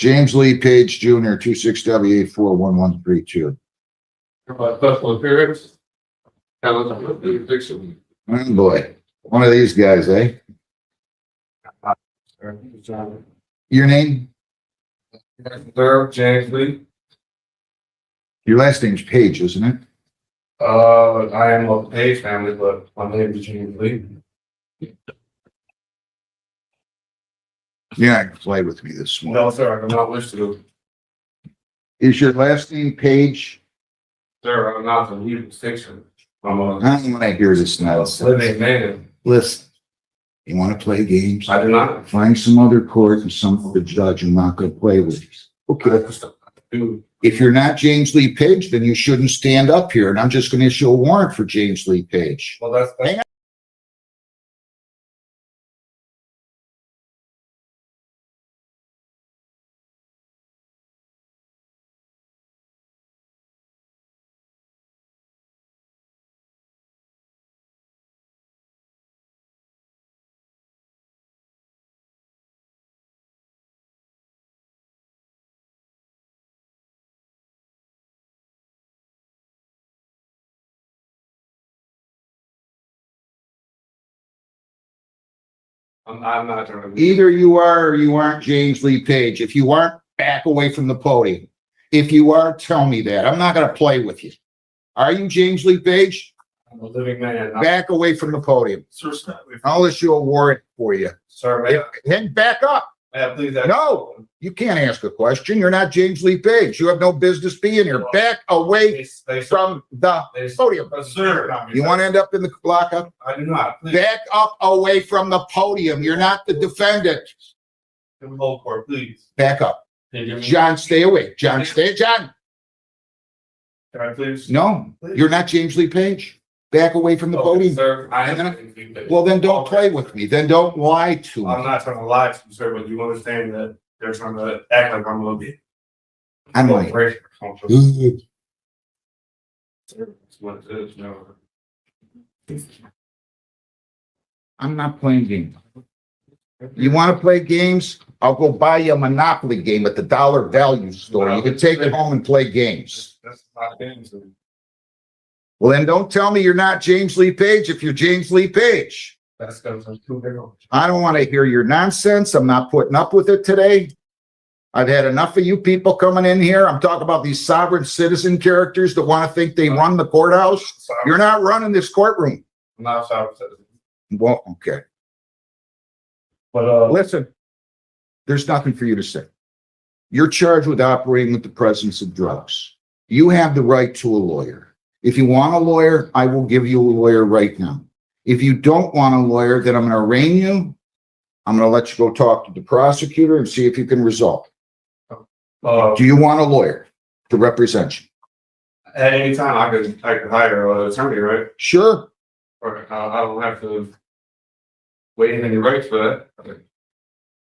James Lee Page Jr., 26W841132. Special appearance. Fiction. Oh boy, one of these guys, eh? Your name? James Lee. Your last name's Page, isn't it? I am of the Page family, but my name is James Lee. You're not gonna play with me this morning. No, sir, I do not wish to. Is your last name Page? Sir, I'm not from evil fiction. I'm a I don't want to hear this nonsense. living man. Listen, you want to play games? I do not. Find some other court and some other judge who's not going to play with you. Okay. Dude, If you're not James Lee Page, then you shouldn't stand up here, and I'm just going to issue a warrant for James Lee Page. well, that's. Hang on. I'm not trying to. Either you are or you aren't James Lee Page. If you aren't, back away from the podium. If you are, tell me that. I'm not going to play with you. Are you James Lee Page? I'm a living man. Back away from the podium. Sir, stop. I'll issue a warrant for you. Sir, may Then back up. I please? No, you can't ask a question. You're not James Lee Page. You have no business being here. Back away from the podium. Sir, You want to end up in the lockup? I do not. Please. Back up away from the podium. You're not the defendant. Can we hold court, please? Back up. Can you give me- John, stay away. John, stay. John. Can I please? No, you're not James Lee Page. Back away from the Okay, podium. sir, I And am. Well, then don't play with me. Then don't lie to I'm me. not trying to lie to you, sir, but you understand that they're trying to act like I'm a little bit. I'm like, That's what it is, no. I'm not playing games. You want to play games? I'll go buy you a Monopoly game at the Dollar Value store. You can take it home and play games. That's not games. Well, then don't tell me you're not James Lee Page if you're James Lee Page. That's because I'm too big on. I don't want to hear your nonsense. I'm not putting up with it today. I've had enough of you people coming in here. I'm talking about these sovereign citizen characters that want to think they run the courthouse. You're not running this courtroom. I'm not sorry. Well, okay. But Listen, there's nothing for you to say. You're charged with operating with the presence of drugs. You have the right to a lawyer. If you want a lawyer, I will give you a lawyer right now. If you don't want a lawyer, then I'm going to arraign you. I'm going to let you go talk to the prosecutor and see if you can resolve. Do you want a lawyer to represent you? at any time I could hire an attorney, right? Sure. Or I don't have to wait any rights for that. Okay.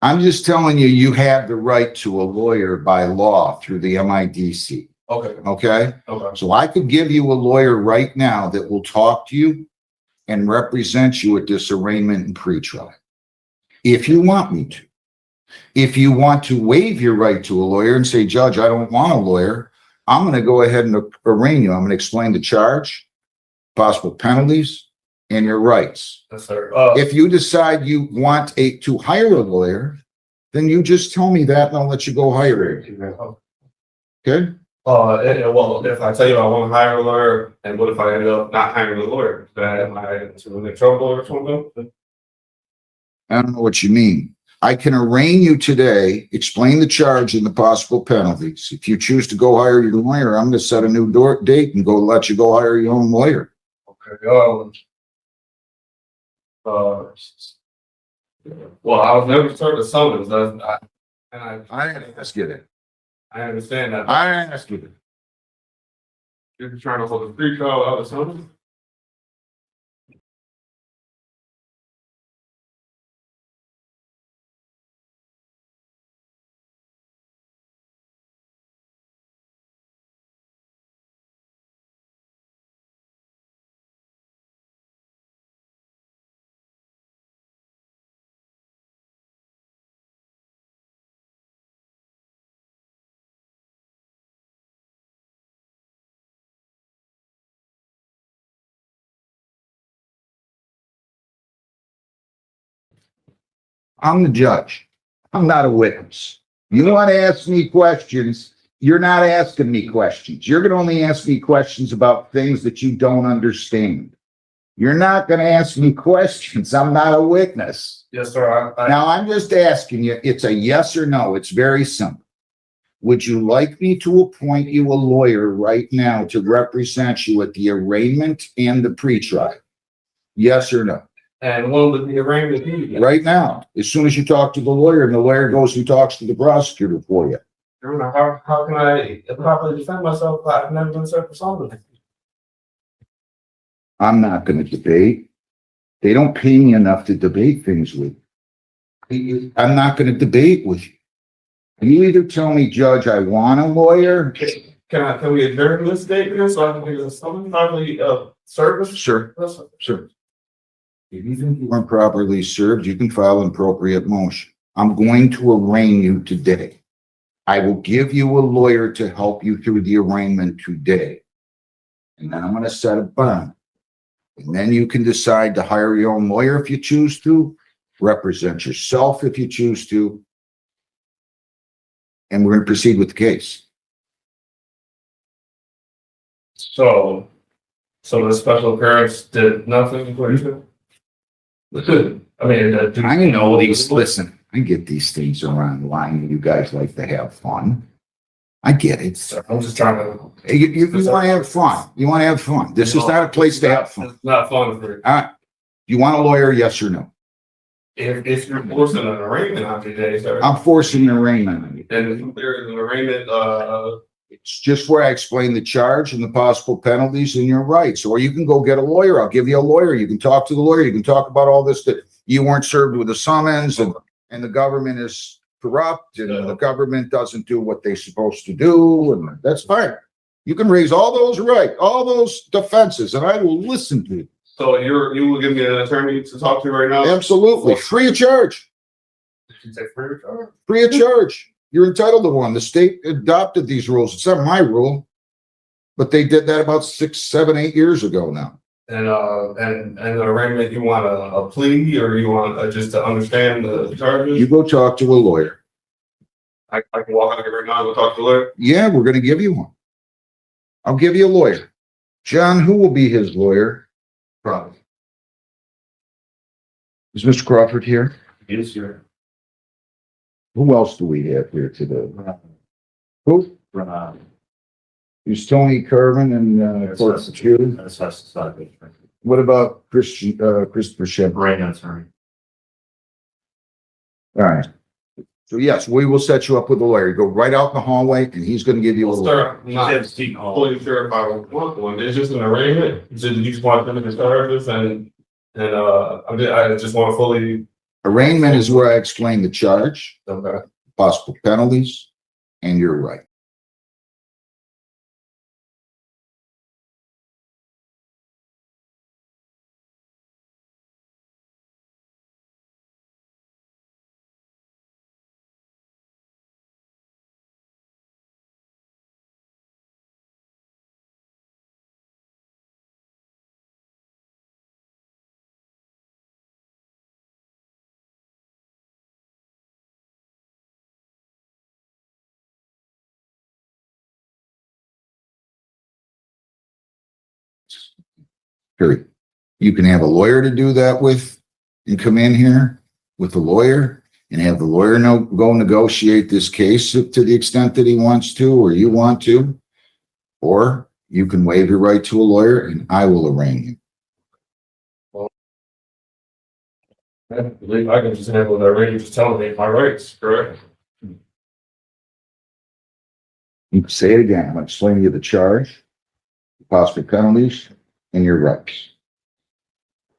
I'm just telling you, you have the right to a lawyer by law through the MIDC. Okay. Okay? Okay. So I could give you a lawyer right now that will talk to you and represent you at this arraignment and pretrial. If you want me to. If you want to waive your right to a lawyer and say, Judge, I don't want a lawyer, I'm going to go ahead and arraign you. I'm going to explain the charge, possible penalties, and your rights. Yes, sir. If you decide you want to hire a lawyer, then you just tell me that and I'll let you go hire it. Okay? Well, if I tell you I want to hire a lawyer, and what if I end up not hiring a lawyer? Am I in trouble or something? I don't know what you mean. I can arraign you today, explain the charge and the possible penalties. If you choose to go hire your lawyer, I'm going to set a new date and go let you go hire your own lawyer. Okay. Well, I was never served a summons. I didn't ask you that. I understand that. I didn't ask you that. You're trying to hold a free trial out of summons? I'm the judge. I'm not a witness. You want to ask me questions, you're not asking me questions. You're going to only ask me questions about things that you don't understand. You're not going to ask me questions. I'm not a witness. Yes, sir. Now, I'm just asking you, it's a yes or no. It's very simple. Would you like me to appoint you a lawyer right now to represent you at the arraignment and the pretrial? Yes or no? And when would the arraignment be? Right now, as soon as you talk to the lawyer and the lawyer goes and talks to the prosecutor for you. How can I properly defend myself? I've never been served for something. I'm not going to debate. They don't pay me enough to debate things with you. I'm not going to debate with you. You either tell me, Judge, I want a lawyer. Can we adjourn this statement so I can do something properly service? Sure, sure. If you think you weren't properly served, you can file an appropriate motion. I'm going to arraign you today. I will give you a lawyer to help you through the arraignment today. And then I'm going to set a bond. And then you can decide to hire your own lawyer if you choose to, represent yourself if you choose to. And we're going to proceed with the case. So the special occurrence did nothing for you? I mean, I know these, listen, I get these things around the line. You guys like to have fun. I get it. I'm just trying to. You want to have fun. You want to have fun. This is not a place to have fun. It's not fun for you. All right. You want a lawyer, yes or no? If you're forcing an arraignment on today, sir. I'm forcing an arraignment on you. And if there is an arraignment, It's just where I explain the charge and the possible penalties and your rights. Or you can go get a lawyer. I'll give you a lawyer. You can talk to the lawyer. You can talk about all this, that you weren't served with a summons and the government is corrupt and the government doesn't do what they're supposed to do. And that's fine. You can raise all those all those defenses, and I will listen to you. so you will give me an attorney to talk to right now? Absolutely. Free of charge. Did you say free of charge? Free of charge. You're entitled to one. The state adopted these rules. It's not my rule, but they did that about 6, 7, 8 years ago now. And the arraignment, you want a plea or you want just to understand the charges? You go talk to a lawyer. I can walk out here right now and go talk to the lawyer. Yeah, we're going to give you one. I'll give you a lawyer. John, who will be his lawyer? Probably. Is Mr. Crawford here? Yes, sir. Who else do we have here today? Who? Is Tony Carvin and Court Security? What about Christopher Shepard? Right, attorney. All right. So yes, we will set you up with a lawyer. You go right out in the hallway and he's going to give you a Well, lawyer. sir, I'm not fully sure if I want one. It's just an arraignment. You just want them to charges and I just want to fully. Arraignment is where I explain the charge, Okay. possible penalties, and your right. Period. You can have a lawyer to do that with and come in here with a lawyer and have the lawyer go negotiate this case to the extent that he wants to or you want to. Or you can waive your right to a lawyer and I will arraign you. I believe I can just handle the arraignment, just telling me my rights, correct? You can say it again. I'm explaining to you the charge, the possible penalties, and your rights.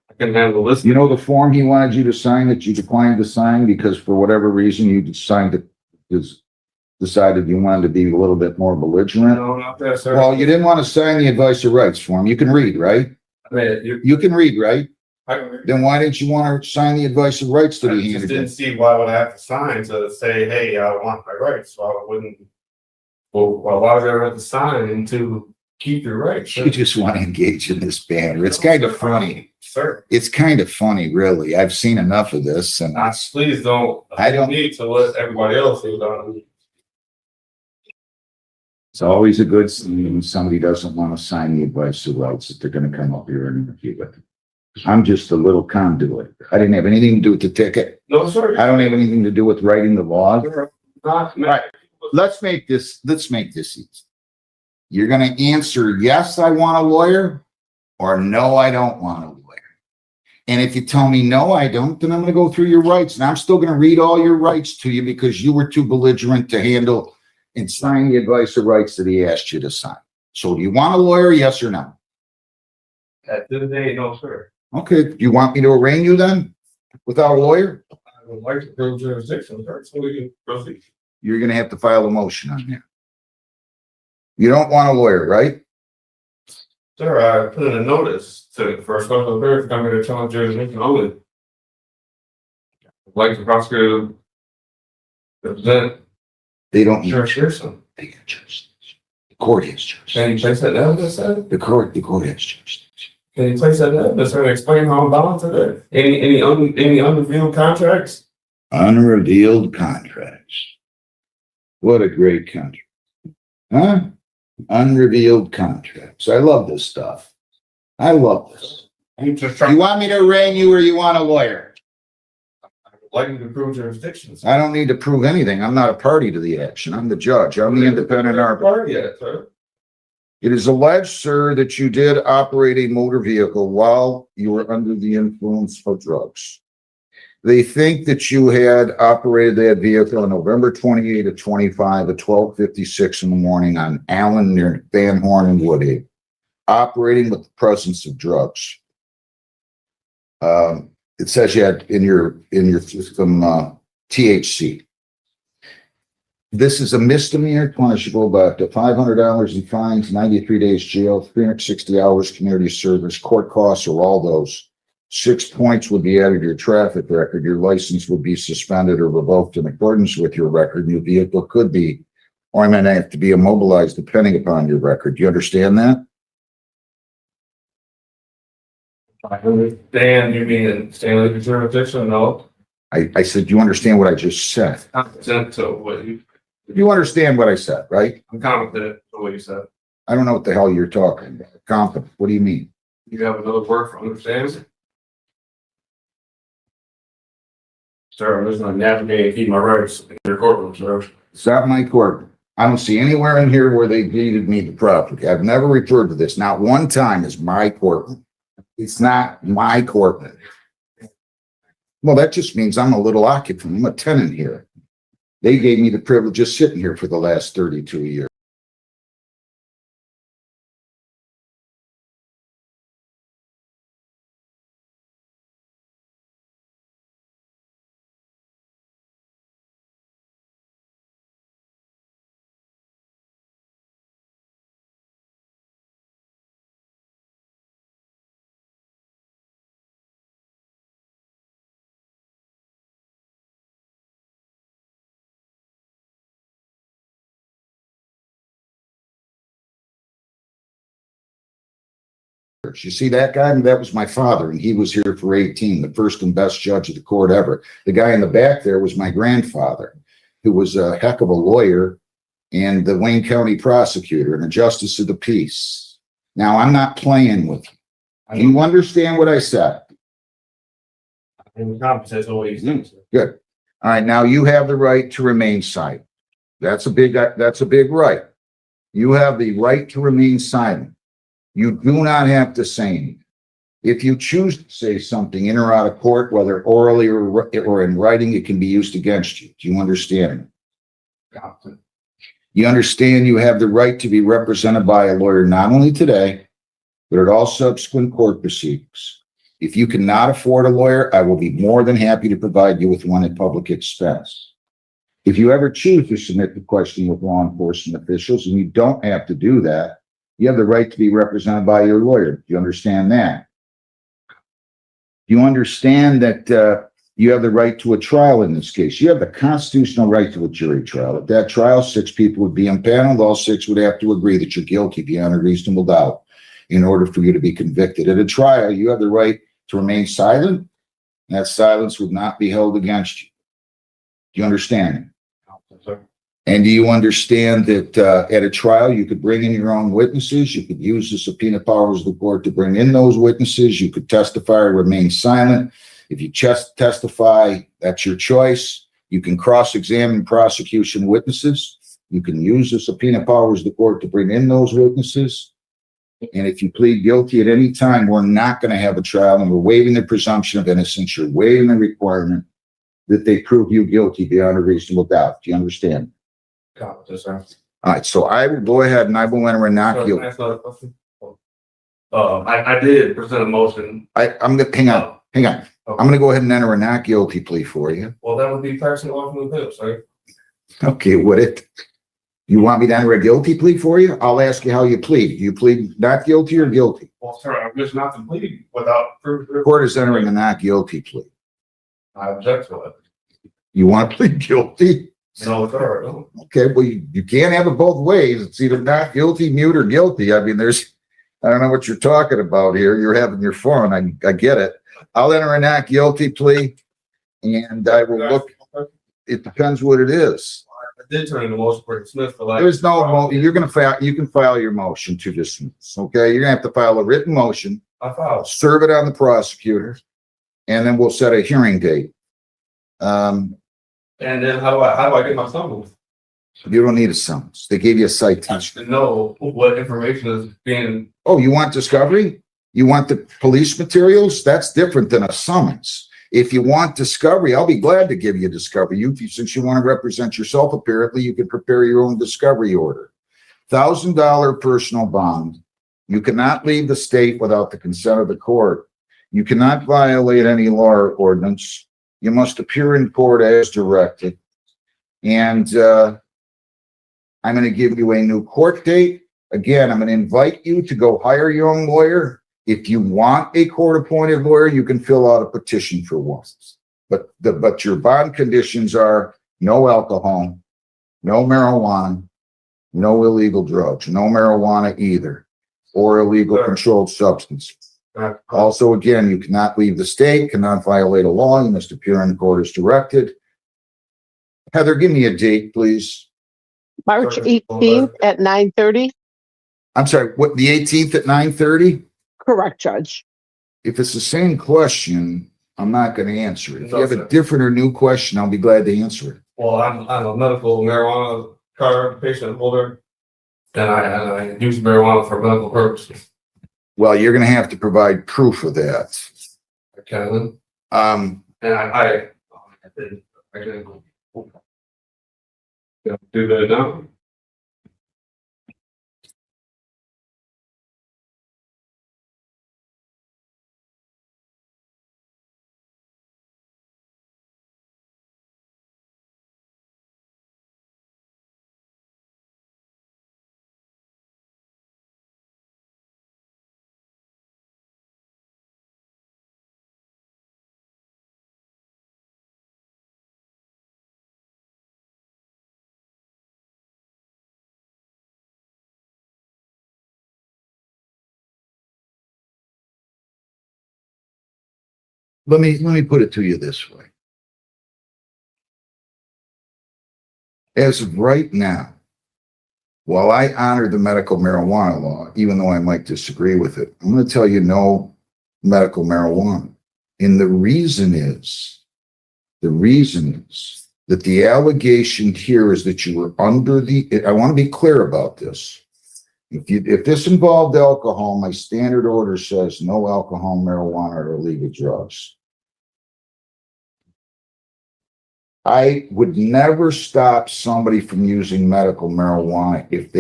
I can handle this. You know the form he wanted you to sign that you declined to sign because for whatever reason you decided you wanted to be a little bit more belligerent? No, not that, sir. Well, you didn't want to sign the advice of rights form. You can read, right? I mean, You can read, right? I can read. Then why didn't you want to sign the advice of rights that I he just handed didn't you? see why would I have to sign to say, hey, I want my rights, so I wouldn't. Well, why would I have to sign to keep your rights? You just want to engage in this banter. It's kind of funny. Sir, It's kind of funny, really. I've seen enough of this and please don't. I don't- need to let everybody else do that. it's always a good thing when somebody doesn't want to sign the advice of rights that they're going to come up here and interview with. I'm just a little conduit. I didn't have anything to do with the ticket. No, sir. I don't have anything to do with writing the laws. Not, Right. Let's make this easy. You're going to answer, yes, I want a lawyer, or no, I don't want a lawyer. And if you tell me, no, I don't, then I'm going to go through your rights. And I'm still going to read all your rights to you because you were too belligerent to handle and sign the advice of rights that he asked you to sign. So do you want a lawyer, yes or no? at the end of the day, no, sir. Okay, do you want me to arraign you then without a lawyer? I would like to prove jurisdiction, sir, so we can proceed. You're going to have to file a motion on that. You don't want a lawyer, right? Sir, I put in a notice for a special affairs to come here to challenge jurisdiction only. I'd like the prosecutor to represent They don't need jurisdiction. they got jurisdiction. The court has jurisdiction. Can you place that evidence, sir? The court has jurisdiction. Can you place that evidence, sir, and explain how I'm bound to that? Any unrevealed contracts? Unrevealed contracts. What a great country. Huh? Unrevealed contracts. I love this stuff. I love this. I'm just You trying, want me to arraign you or you want a lawyer? I'd like you to prove jurisdiction, sir. I don't need to prove anything. I'm not a party to the action. I'm the judge. I'm the independent arbiter. Yet, sir. It is alleged, sir, that you did operate a motor vehicle while you were under the influence of drugs. They think that you had operated that vehicle on November 28 of 25 at 12:56 in the morning on Allen near Van Horn and Woodhaven, operating with the presence of drugs. It says you had in your system THC. This is a misdemeanor, punishable by up to $500 in fines, 93 days jail, 360 hours community service, court costs, or all those. 6 points would be added to your traffic record. Your license would be suspended or revoked in accordance with your record. Your vehicle could be, or may have to be immobilized depending upon your record. Do you understand that? I understand you mean staying under jurisdiction, no? I said, you understand what I just said? Competent to what You understand what I said, right? I'm competent to what you said. I don't know what the hell you're talking about. Competent. What do you mean? You have another word for understanding? Sir, I'm just gonna navigate and keep my rights in your courtroom, sir. It's not my court. I don't see anywhere in here where they deeded me the property. I've never referred to this. Not one time as my courtroom. It's not my courtroom. Well, that just means I'm a little occupant. I'm a tenant here. They gave me the privilege of sitting here for the last 32 years. You see that guy? That was my father, and he was here for 18, the first and best judge of the court ever. The guy in the back there was my grandfather, who was a heck of a lawyer and the Wayne County prosecutor and a justice of the peace. Now, I'm not playing with you. Do you understand what I said? I'm competent to what you said, sir. Good. All right, now you have the right to remain silent. That's a big right. You have the right to remain silent. You do not have to say anything. If you choose to say something in or out of court, whether orally or in writing, it can be used against you. Do you understand? Competent. You understand you have the right to be represented by a lawyer, not only today, but at all subsequent court proceedings. If you cannot afford a lawyer, I will be more than happy to provide you with one at public expense. If you ever choose to submit the question with law enforcement officials, and you don't have to do that, you have the right to be represented by your lawyer. Do you understand that? Do you understand that you have the right to a trial in this case? You have the constitutional right to a jury trial. At that trial, 6 people would be impaneled. All 6 would have to agree that you're guilty beyond a reasonable doubt in order for you to be convicted. At a trial, you have the right to remain silent. That silence would not be held against you. Do you understand? Sir. And do you understand that at a trial, you could bring in your own witnesses? You could use the subpoena powers of the court to bring in those witnesses. You could testify or remain silent. If you just testify, that's your choice. You can cross-examine prosecution witnesses. You can use the subpoena powers of the court to bring in those witnesses. And if you plead guilty at any time, we're not going to have a trial, and we're waiving the presumption of innocence. You're waiving the requirement that they prove you guilty beyond a reasonable doubt. Do you understand? Yes, sir. All right, so I will go ahead and I will enter a not Can I guilty. ask another question? I did present a motion. I'm gonna hang on. I'm gonna go ahead and enter a not guilty plea for you. Well, that would be passing off with him, sir. Okay, would it? You want me to enter a guilty plea for you? I'll ask you how you plead. You plead not guilty or guilty? Well, sir, I wish not to plead without proof. The court is entering a not guilty plea. I object to it. You want to plead guilty? No, sir. No. Okay, well, you can't have it both ways. It's either not guilty, mute, or guilty. I mean, I don't know what you're talking about here. You're having your fun. I get it. I'll enter a not guilty plea, and I will look. It depends what it is. I did turn in the motion for dismissal. There's no, you're gonna file, you can file your motion to dismiss, okay? You're gonna have to file a written motion, I filed. serve it on the prosecutor, and then we'll set a hearing date. And then how do I get my summons? You don't need a summons. They gave you a citation. To know what information is being. Oh, you want discovery? You want the police materials? That's different than a summons. If you want discovery, I'll be glad to give you discovery. Since you want to represent yourself, apparently, you can prepare your own discovery order. $1,000 personal bond. You cannot leave the state without the consent of the court. You cannot violate any law or ordinance. You must appear in court as directed. And I'm going to give you a new court date. Again, I'm going to invite you to go hire your own lawyer. If you want a court-appointed lawyer, you can fill out a petition for one. But your bond conditions are no alcohol, no marijuana, no illegal drugs, no marijuana either, or illegal controlled substance. Also, again, you cannot leave the state, cannot violate a law. You must appear in court as directed. Heather, give me a date, please. March 18th at 9:30. I'm sorry, what, the 18th at 9:30? Correct, Judge. If it's the same question, I'm not going to answer it. If you have a No, sir. different or new question, I'll be glad to answer it. Well, I'm a medical marijuana card patient holder, and I use marijuana for medical purposes. Well, you're going to have to provide proof of that. I can, Um, and I can do that now. let me put it to you this way. As of right now, while I honor the medical marijuana law, even though I might disagree with it, I'm going to tell you no medical marijuana. And the reason is that the allegation here is that you were under the, I want to be clear about this. If this involved alcohol, my standard order says no alcohol, marijuana, or illegal drugs. I would never stop somebody from using medical marijuana if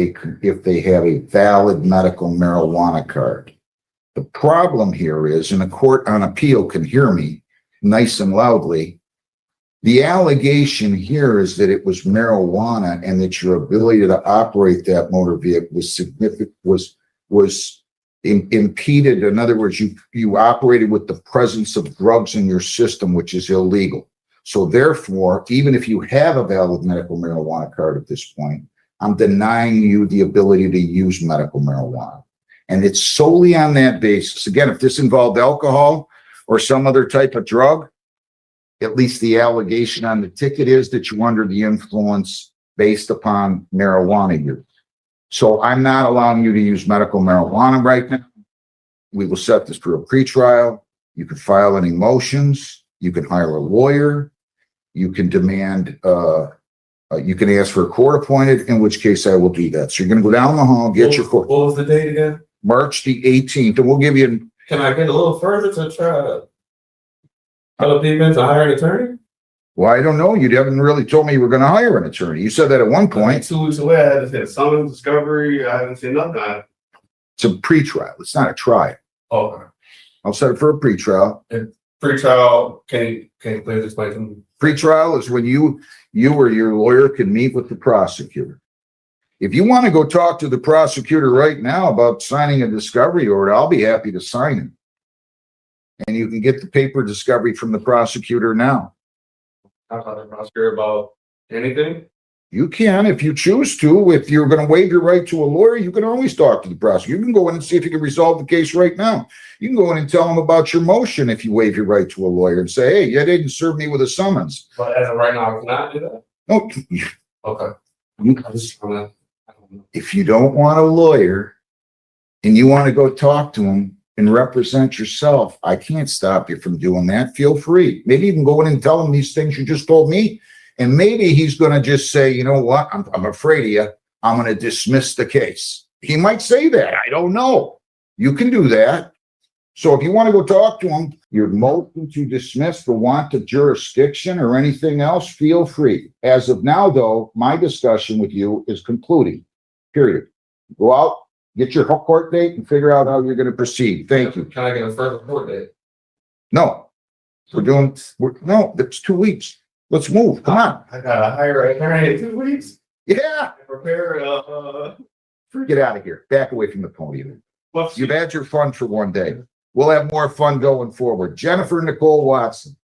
they have a valid medical marijuana card. The problem here is, and a court on appeal can hear me nice and loudly, the allegation here is that it was marijuana and that your ability to operate that motor vehicle was significant, was impeded. In other words, you operated with the presence of drugs in your system, which is illegal. So therefore, even if you have a valid medical marijuana card at this point, I'm denying you the ability to use medical marijuana. And it's solely on that basis. Again, if this involved alcohol, or some other type of drug, at least the allegation on the ticket is that you're under the influence based upon marijuana use. So I'm not allowing you to use medical marijuana right now. We will set this for a pretrial. You can file any motions. You can hire a lawyer. You can demand, you can ask for a court appointed, in which case I will do that. So you're going to go down the hall, get your court. What was the date again? March the 18th, and we'll give you, Can I get a little further to try to tell people to hire an attorney? well, I don't know. You haven't really told me you were going to hire an attorney. You said that at one point. 2 weeks away, I had to say summons, discovery, I haven't seen nothing. It's a pretrial. It's not a trial. Okay. I'll set it for a pretrial. Pre-trial, can you please explain to me? Pretrial is when you or your lawyer can meet with the prosecutor. If you want to go talk to the prosecutor right now about signing a discovery order, I'll be happy to sign it. And you can get the paper discovery from the prosecutor now. Talk about the prosecutor about anything? You can, if you choose to. If you're going to waive your right to a lawyer, you can always talk to the prosecutor. You can go in and see if you can resolve the case right now. You can go in and tell them about your motion if you waive your right to a lawyer and say, hey, you didn't serve me with a summons. But as of right now, I cannot do that? No, Okay. I just wanna- I don't know. if you don't want a lawyer and you want to go talk to him and represent yourself, I can't stop you from doing that. Feel free. Maybe you can go in and tell him these things you just told me. And maybe he's going to just say, you know what? I'm afraid of you. I'm going to dismiss the case. He might say that. I don't know. You can do that. So if you want to go talk to him, your motion to dismiss for want of jurisdiction or anything else, feel free. As of now, though, my discussion with you is concluding, period. Go out, get your court date and figure out how you're going to proceed. Thank you. Can I get a further court date? No, no, that's 2 weeks. Let's move. Come on. I gotta hire an attorney in 2 weeks. Yeah. Prepare, Get out of here. Back away from the podium. what's You've had your fun for one day. We'll have more fun going forward. Jennifer Nicole Watson.